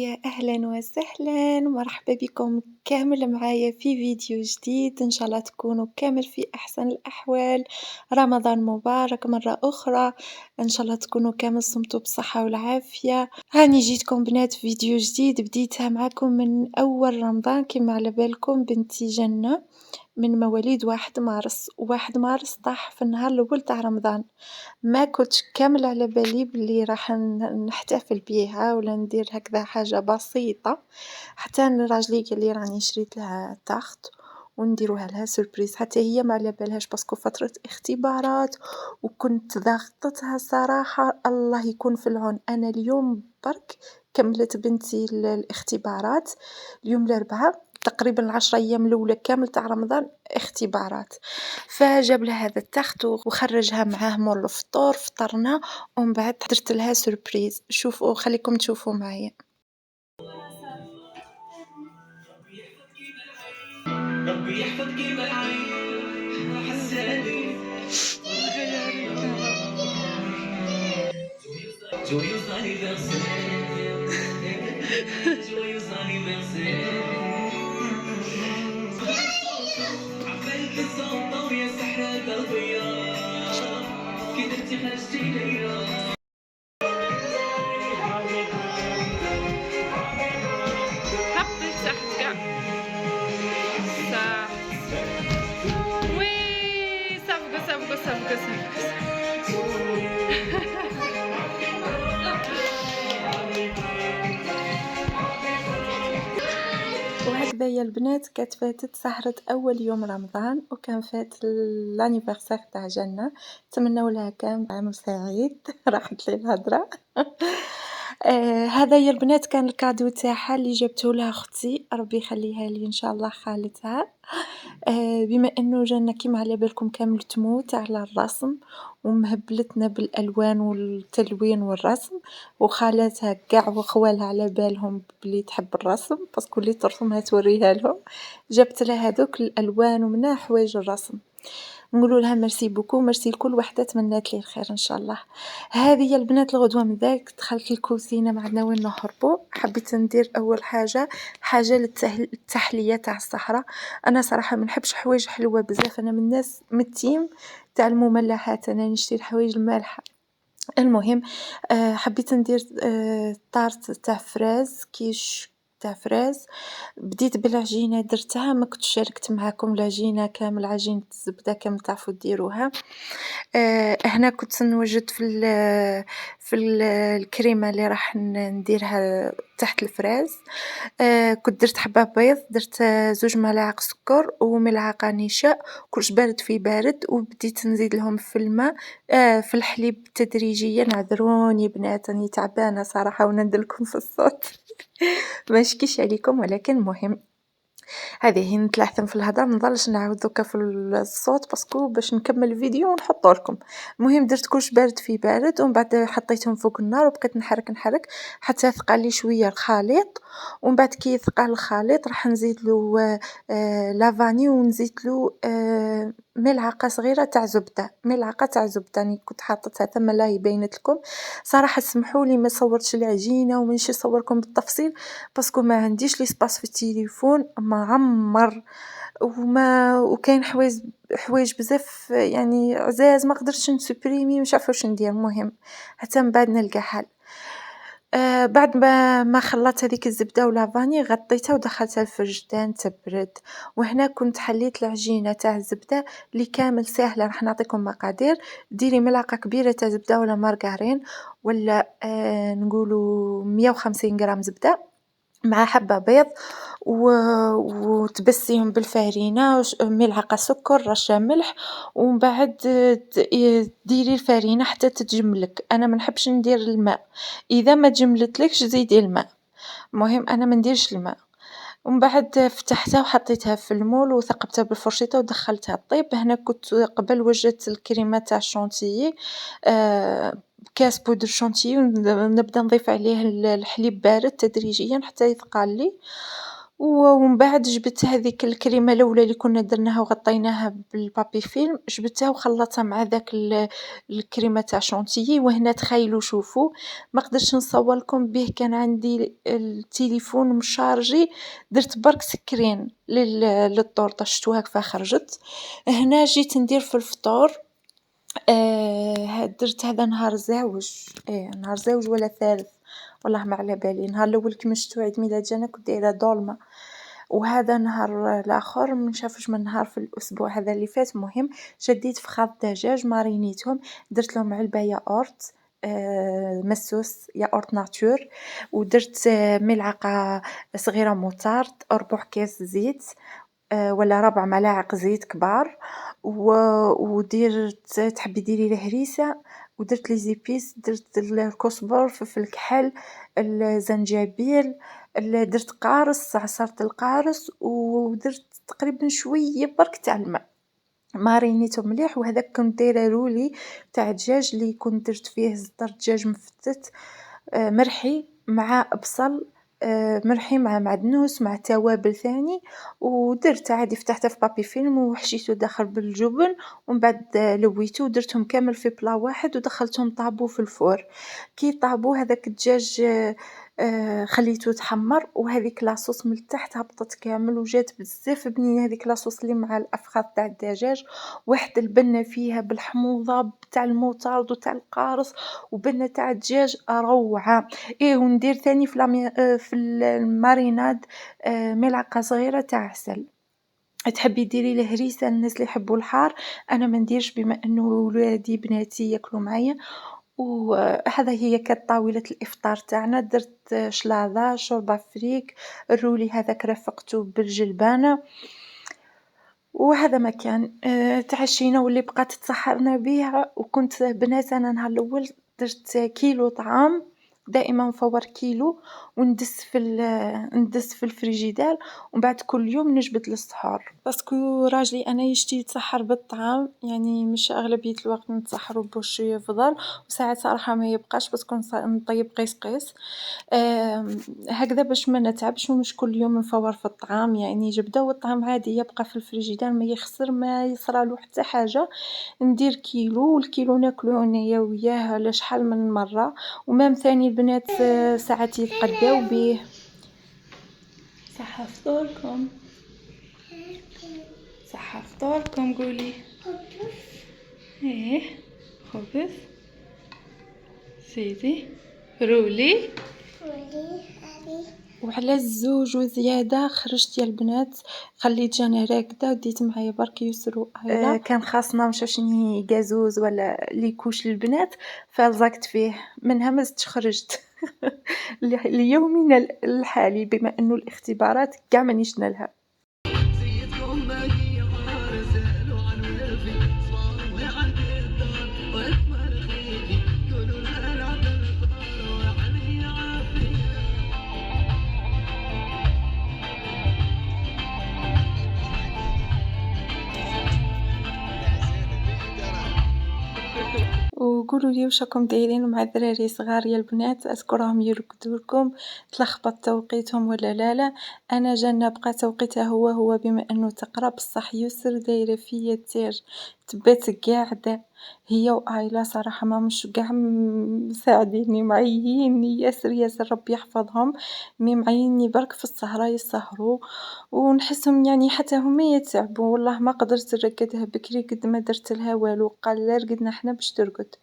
يا أهلًا وسهلًا، مرحبا بكم كامل معايا في فيديو جديد، إن شاء الله تكونوا كامل في أحسن الأحوال، رمضان مبارك مرة أخرى، إن شاء الله تكونوا كامل صمتوا بالصحة والعافية، هاني جيتكم بنات في فيديو جديد بديتها معاكم من أول رمضان كيما على بالكم بنتي جنة من مواليد 1 مارس، و1 مارس طاح في النهار الأول تاع رمضان. ما كنتش كامل على بالي بلي راح نحتفل بيها ولا ندير هكذا حاجة بسيطة، حتى أن راجلي قال لي راني شريت لها تاخت ونديروها لها سوربريز، حتى هي ما على بالهاش باسكو فترة اختبارات وكنت ضاغطتها صراحة، الله يكون في العون. أنا اليوم برك كملت بنتي الاختبارات اليوم الأربعاء، تقريبا ال10 أيام الأولى كامل تاع رمضان اختبارات، فجاب لها هذا التخت وخرجها معاه مور الفطور، فطرنا ومن بعد درت لها سوربريز. شوفوا خليكم تشوفوا معايا. ربي يحفظك بالعين حساني Joyeux anniversaire Joyeux anniversaire عقبالك الزلطة ويا سحرة قلبي كي درتي خرجتي ليا حقي تحت كاع صح وي صفقة وهكذا يا البنات كانت فاتت سهرة أول يوم رمضان وكان فات الانيفرسير تاع جنة، نتمنوا لها كامل عام سعيد راحت لي الهضرة. هذا يا البنات كان الكادو تاعها اللي جبته لها أختي، ربي يخليها لي إن شاء الله خالتها. بما إنه جنة كيما على بالكم كامل تموت على الرسم ومهبلتنا بالألوان والتلوين والرسم، وخالاتها كاع وخوالها على بالهم بلي تحب الرسم باسكو اللي ترسمها توريها لهم، جبت لها هذوك الألوان ومنها حوايج الرسم، نقولوا لها ميرسي بوكو، ميرسي لكل وحدة تمنات لي الخير إن شاء الله. هذه يا البنات الغدوة من ذاك دخلت الكوزينة ما عندنا وين نهربوا، حبيت ندير أول حاجة للتحلية تاع السهرة. أنا صراحة ما نحبش حوايج حلوة بزاف، أنا من الناس من التيم تاع المملحات، أنا نشتي الحوايج المالحة. المهم حبيت ندير طارت تاع فراز كيش تاع فراز، بديت بالعجينة درتها ما كنتش شاركت معاكم العجينة كامل، عجينة الزبدة كامل تعرفوا ديروها. هنا كنت نوجد في الكريمة اللي راح نديرها تحت الفراز. كنت درت حبة بيض، درت 2 ملاعق سكر وملعقة نشا، كلش بارد في بارد، وبديت نزيد لهم في الماء في الحليب تدريجيا. اعذروني بنات راني تعبانة صراحة وندلكم في الصوت ما نشكيش عليكم، ولكن مهم هذه نتلعثم في الهضرة ما نظلش نعاود دوكا في الصوت باسكو باش نكمل الفيديو ونحطه لكم. المهم درت كلش بارد في بارد ومن بعد حطيتهم فوق النار وبقيت نحرك حتى ثقل لي شويه الخليط، ومن بعد كي ثقل الخليط راح نزيد له لافاني ونزيد له ملعقه صغيره تاع زبده، ملعقه تاع زبده راني كنت حاطتها ثم لا بينت لكم. صراحه سمحوا لي ما صورتش العجينه ومانيش نصوركم بالتفصيل باسكو ما عنديش لي سباس في التليفون معمر وكاين حوايج بزاف يعني عزاز ما قدرتش نسوبريمي مش عارفه واش ندير. المهم حتى من بعد نلقى حل. بعد ما خلطت هذيك الزبده ولافاني غطيتها ودخلتها الفريجدان تبرد، وهنا كنت حليت العجينه تاع الزبده اللي كامل ساهله. راح نعطيكم مقادير، ديري ملعقه كبيره تاع زبده ولا مارغرين ولا نقولوا 150 غرام زبده مع حبة بيض وتبسيهم بالفرينة ملعقة سكر رشة ملح، ومن بعد ديري الفرينة حتى تتجملك. أنا ما نحبش ندير الماء، إذا ما تجملتلكش زيدي الماء، المهم أنا ما نديرش الماء. ومن بعد فتحتها وحطيتها في المول وثقبتها بالفرشيطة ودخلتها طيب. هنا كنت قبل وجدت الكريمة تاع الشونتيي كاس بودر شونتيي ونبدا نضيف عليه الحليب بارد تدريجيا حتى يثقل لي، ومن بعد جبت هاذيك الكريمة الأولى اللي كنا درناها وغطيناها بالبابي فيلم، جبتها وخلّطتها مع ذاك الكريمة تاع شونتيي، وهنا تخيلوا شوفوا ما قدرتش نصور لكم به، كان عندي التليفون مشارجي، درت برك سكرين للطورطة شفتوها كيفاه خرجت. هنا جيت ندير في الفطور، درت هذا نهار زاوج، نهار زاوج ولا ثالث والله ما على بالي، النهار الأول كيما شفتوا عيد ميلاد جانا كنت دايرة دولمة، وهذا النهار الآخر منشافش من نهار في الأسبوع هذا اللي فات. مهم شديت فخاذ دجاج مارينيتهم، درت لهم علبة ياغورت مسوس ياغورت ناتور، ودرت ملعقة صغيرة موتارد، ربع كاس زيت ولا 4 ملاعق زيت كبار، ودرت تحبي ديري الهريسة، ودرت لي زيبيس، درت الكزبر، فلفل كحل، الزنجبيل، درت قارص، عصرت القارص، ودرت تقريبا شوية برك تاع الماء، مارينيتهم مليح. وهذاك كنت دايرة رولي تاع دجاج اللي كنت درت فيه زدر دجاج مفتت مرحي مع بصل مرحي مع معدنوس مع توابل ثاني، ودرت عادي فتحته في بابي فيلم وحشيته داخل بالجبن، ومن بعد لويته ودرتهم كامل في بلا واحد ودخلتهم طابو في الفور. كي طابو هذاك الدجاج خليته يتحمر، وهذيك لاصوص من التحت هبطت كامل وجات بزاف بنينه، هذيك لاصوص اللي مع الافخاذ تاع الدجاج، واحد البنه فيها بالحموضه تاع الموتارد وتاع القارص، وبنه تاع الدجاج روعه. وندير ثاني في الماريناد ملعقه صغيره تاع عسل. تحبي ديري الهريسه للناس اللي يحبوا الحار، انا ما نديرش بما انه ولادي بناتي ياكلوا معايا. وهذا هي كانت طاولة الإفطار تاعنا، درت شلاضة، شوربة فريك، الرولي هذاك رافقته بالجلبانة، وهذا ما كان. تعشينا واللي بقات تسحرنا بيه، وكنت بنات أنا نهار الأول درت كيلو طعام، دائما نفور كيلو ندس في الفريجيدار، ومن بعد كل يوم نجبد للسحور، باسكو راجلي أنا يشتي يتسحر بالطعام، يعني مش أغلبية الوقت نتسحروا بوش يفضل، وساعات صراحة ما يبقاش باسكو نطيب قيس قيس. هكذا باش ما نتعبش ومش كل يوم نفور في الطعام، يعني جبدة والطعام عادي يبقى في الفريجيدار ما يخسر ما يصرالو حتى حاجة. ندير كيلو والكيلو ناكلو أنايا وياه على شحال من مرة، ومام ثاني البنات ساعات يتغداو بيه. صحة فطوركم، صحة فطوركم قولي. ايه خبز سيدي رولي. وعلى الزوج وزيادة خرجت يا البنات، خليت جانا راقدة وديت معايا برك يسر وآيلة. كان خاصنا مشاشني قازوز ولا ليكوش للبنات، فلزقت فيه منها ما زدتش خرجت ليومنا الحالي بما انه الاختبارات كاع مانيش نالها. وقولوا لي واش راكم دايرين مع الدراري صغار يا البنات، اسكو راهم يرقدوا لكم، تلخبط توقيتهم ولا لا. انا جانا بقى توقيتها هو بما انه تقرا، بصح يسر دايره فيا تير تبات قاعده هي وآيلا، صراحه ما مش قاع مساعديني، معييني ياسر ربي يحفظهم، معيني برك في السهره يسهروا، ونحسهم يعني حتى هما يتعبوا. والله ما قدرت نرقدها بكري قد ما درت لها والو، قال لا رقدنا حنا باش ترقد.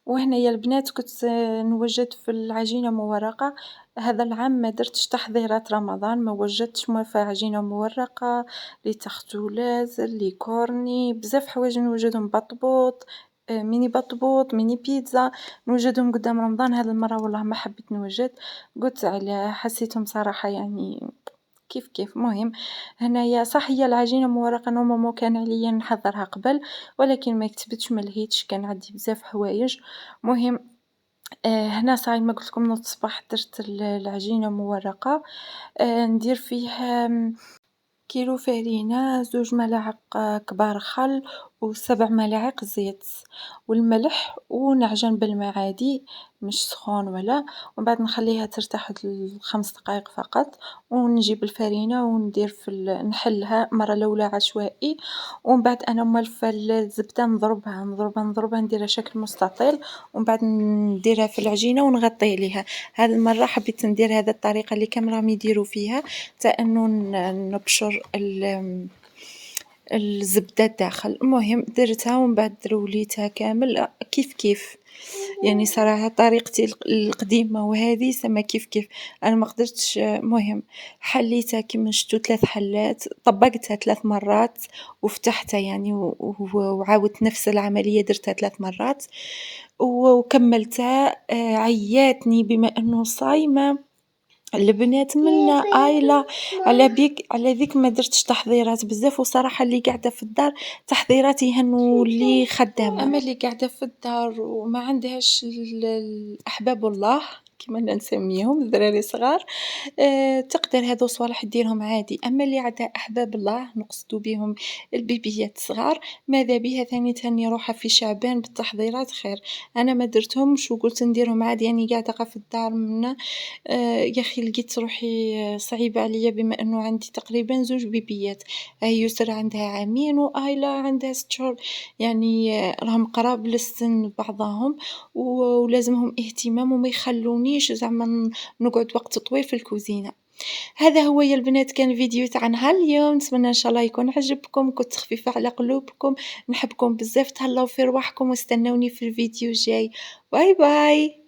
وهنايا البنات كنت نوجد في العجينة مورقة، هذا العام ما درتش تحضيرات رمضان، ما وجدتش عجينة مورقة، لي تختولات، لي كورني، بزاف حوايج نوجدهم، بطبوط، ميني بطبوط، ميني بيتزا، نوجدهم قدام رمضان. هذه المرة والله ما حبيت نوجد، قلت على حسيتهم صراحة يعني كيف. مهم هنايا صح هي العجينة مورقة نورمالمون كان عليا نحضرها قبل، ولكن ما كتبتش ما لهيتش، كان عندي بزاف حوايج. مهم هنا صاي ما قلت لكم نوض الصباح درت العجينة مورقة، ندير فيها كيلو فرينة، 2 ملاعق كبار خل، و7 ملاعق زيت، والملح، ونعجن بالما عادي مش سخون ولا، ومن بعد نخليها ترتاح ل5 دقايق فقط، ونجيب الفرينة وندير نحلها مرة الأولى عشوائي، ومن بعد أنا مولفة الزبدة نضربها نديرها شكل مستطيل، ومن بعد نديرها في العجينة ونغطي عليها. هذه المرة حبيت ندير هذا الطريقة اللي كامل راهم يديروا فيها، تاع إنه نبشر الزبدة الداخل. المهم درتها ومن بعد روليتها كامل كيف كيف، يعني صراحة طريقتي القديمة وهذه سما كيف أنا ما قدرتش. مهم حليتها كيما شفتوا 3 حلات، طبقتها 3 مرات وفتحتها يعني وعاودت نفس العملية درتها 3 مرات وكملتها. عياتني بما إنه صايمة البنات منا آيلة على ذيك ما درتش تحضيرات بزاف، وصراحة اللي قاعدة في الدار تحضيرات يهنوا اللي خدامة، أما اللي قاعدة في الدار وما عندهاش الأحباب الله كيما نسميهم الذراري صغار، تقدر هادو صوالح ديرهم عادي، أما اللي عندها أحباب الله نقصدو بيهم البيبيات الصغار ماذا بيها ثاني تهني روحها في شعبان بالتحضيرات خير. أنا ما درتهمش وقلت نديرهم عادي يعني قاعدة في الدار منا. يا أخي لقيت روحي صعيبة عليا بما إنه عندي تقريبا 2 بيبيات، يسرا عندها عامين وآيلة عندها 6 شهور، يعني راهم قراب للسن بعضهم ولازمهم اهتمام وما يخلونيش زعما نقعد وقت طويل في الكوزينة. هذا هو يا البنات كان فيديو تاع نهار اليوم، نتمنى إن شاء الله يكون عجبكم، كنت خفيفة على قلوبكم، نحبكم بزاف، تهلاو في رواحكم واستنوني في الفيديو الجاي. باي باي.